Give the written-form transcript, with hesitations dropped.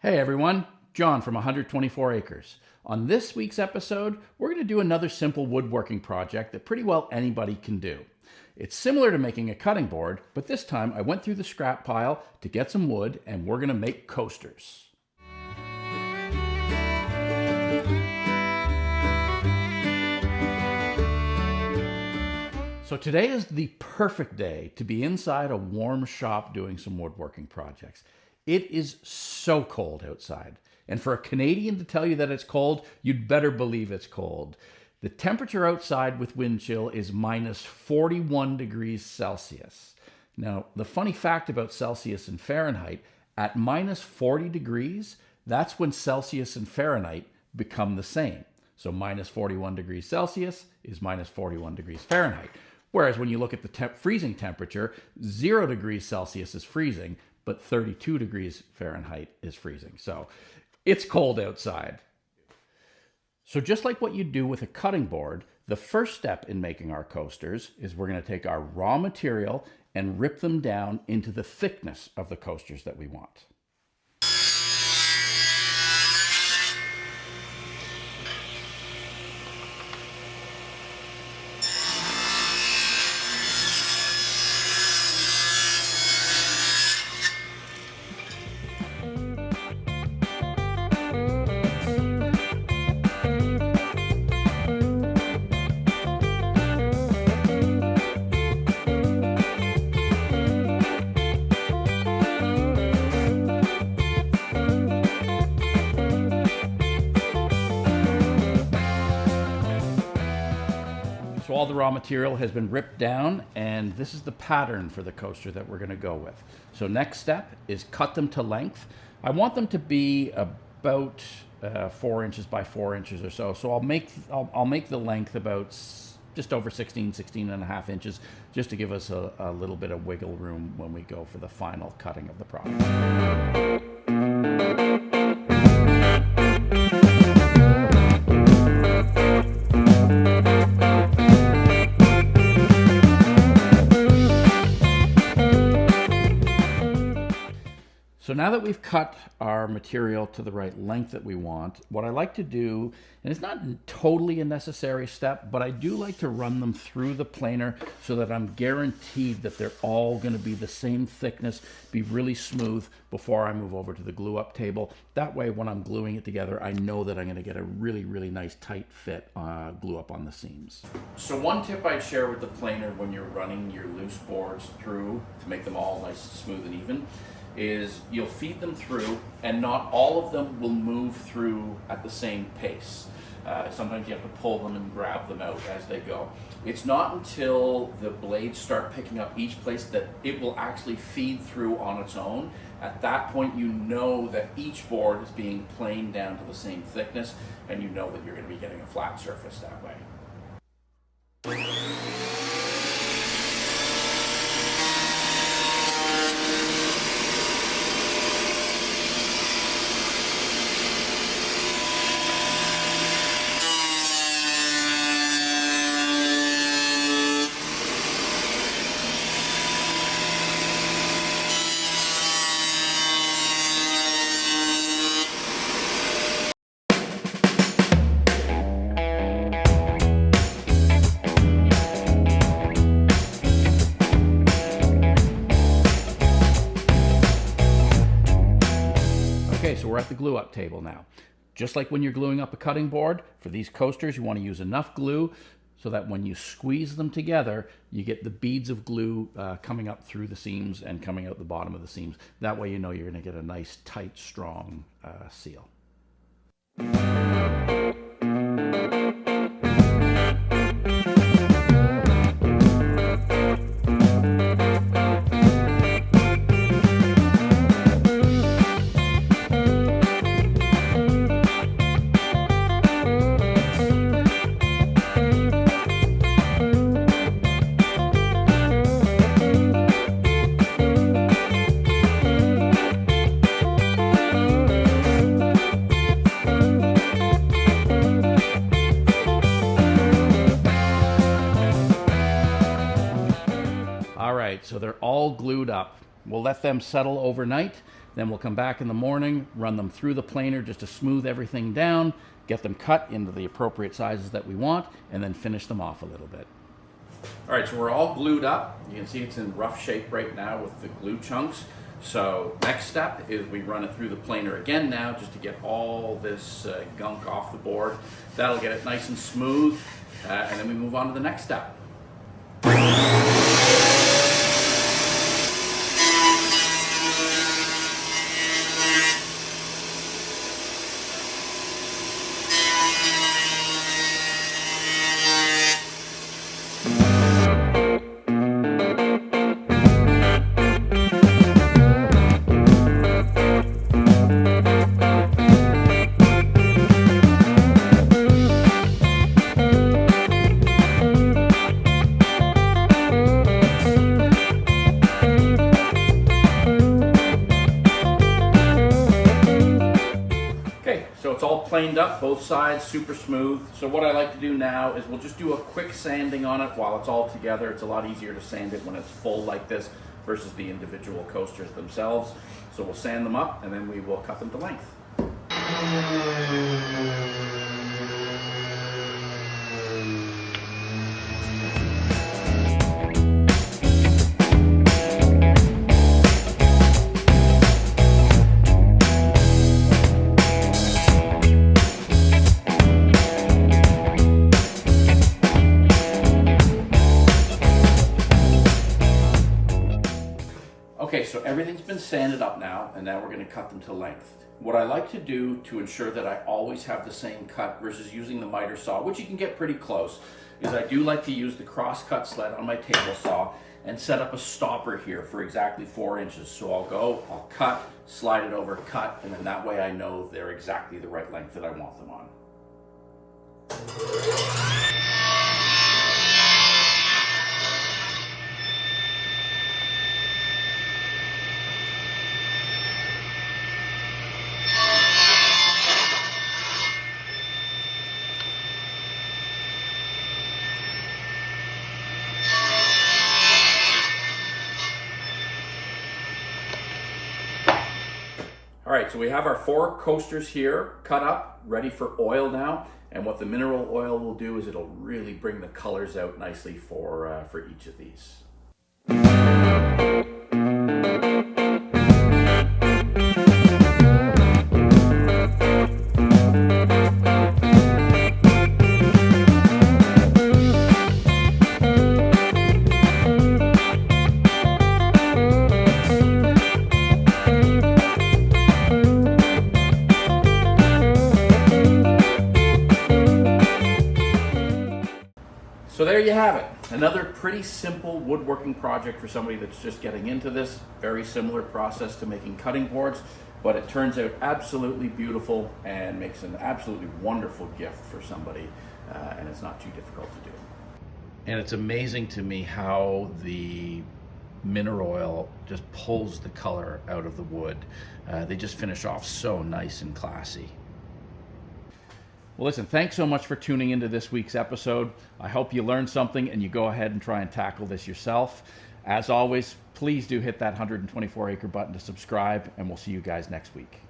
Hey everyone, John from 124 Acres. On this week's episode, we're going to do another simple woodworking project that pretty well anybody can do. It's similar to making a cutting board, but this time I went through the scrap pile to get some wood and we're going to make coasters. So today is the perfect day to be inside a warm shop doing some woodworking projects. It is so cold outside. And for a Canadian to tell you that it's cold, you'd better believe it's cold. The temperature outside with wind chill is minus 41 degrees Celsius. Now, the funny fact about Celsius and Fahrenheit, at minus 40 degrees, that's when Celsius and Fahrenheit become the same. So minus 41 degrees Celsius is minus 41 degrees Fahrenheit. Whereas when you look at the freezing temperature, 0 degrees Celsius is freezing, but 32 degrees Fahrenheit is freezing. So it's cold outside. So just like what you do with a cutting board, the first step in making our coasters is we're going to take our raw material and rip them down into the thickness of the coasters that we want. So all the raw material has been ripped down, and this is the pattern for the coaster that we're going to go with. So next step is cut them to length. I want them to be about 4 inches by 4 inches or so. So I'll make the length about just over 16 and a half inches, just to give us a little bit of wiggle room when we go for the final cutting of the product. So now that we've cut our material to the right length that we want, what I like to do, and it's not totally a necessary step, but I do like to run them through the planer so that I'm guaranteed that they're all going to be the same thickness, be really smooth before I move over to the glue up table. That way when I'm gluing it together, I know that I'm going to get a really nice tight fit glue up on the seams. So one tip I'd share with the planer when you're running your loose boards through to make them all nice, smooth and even, is you'll feed them through and not all of them will move through at the same pace. Sometimes you have to pull them and grab them out as they go. It's not until the blades start picking up each place that it will actually feed through on its own. At that point you know that each board is being planed down to the same thickness, and you know that you're going to be getting a flat surface that way. Okay, so we're at the glue up table now. Just like when you're gluing up a cutting board, for these coasters you want to use enough glue so that when you squeeze them together, you get the beads of glue coming up through the seams and coming out the bottom of the seams. That way you know you're going to get a nice, tight, strong seal. All right, so they're all glued up. We'll let them settle overnight. Then we'll come back in the morning, run them through the planer just to smooth everything down, get them cut into the appropriate sizes that we want, and then finish them off a little bit. All right, so we're all glued up. You can see it's in rough shape right now with the glue chunks. So next step is we run it through the planer again now just to get all this gunk off the board. That'll get it nice and smooth, and then we move on to the next step. So it's all planed up, both sides, super smooth. So what I like to do now is we'll just do a quick sanding on it while it's all together. It's a lot easier to sand it when it's full like this versus the individual coasters themselves. So we'll sand them up and then we will cut them to length. Okay, so everything's been sanded up now, and now we're going to cut them to length. What I like to do to ensure that I always have the same cut versus using the miter saw, which you can get pretty close, is I do like to use the cross-cut sled on my table saw and set up a stopper here for exactly 4 inches. So I'll cut, slide it over, cut, and then that way I know they're exactly the right length that I want them on. All right, so we have our 4 coasters here cut up, ready for oil now. And what the mineral oil will do is it'll really bring the colors out nicely for each of these. So there you have it. Another pretty simple woodworking project for somebody that's just getting into this. Very similar process to making cutting boards, but it turns out absolutely beautiful and makes an absolutely wonderful gift for somebody, and it's not too difficult to do. And it's amazing to me how the mineral oil just pulls the color out of the wood. They just finish off so nice and classy. Well, listen, thanks so much for tuning into this week's episode. I hope you learned something and you go ahead and try and tackle this yourself. As always, please do hit that 124 acre button to subscribe, and we'll see you guys next week.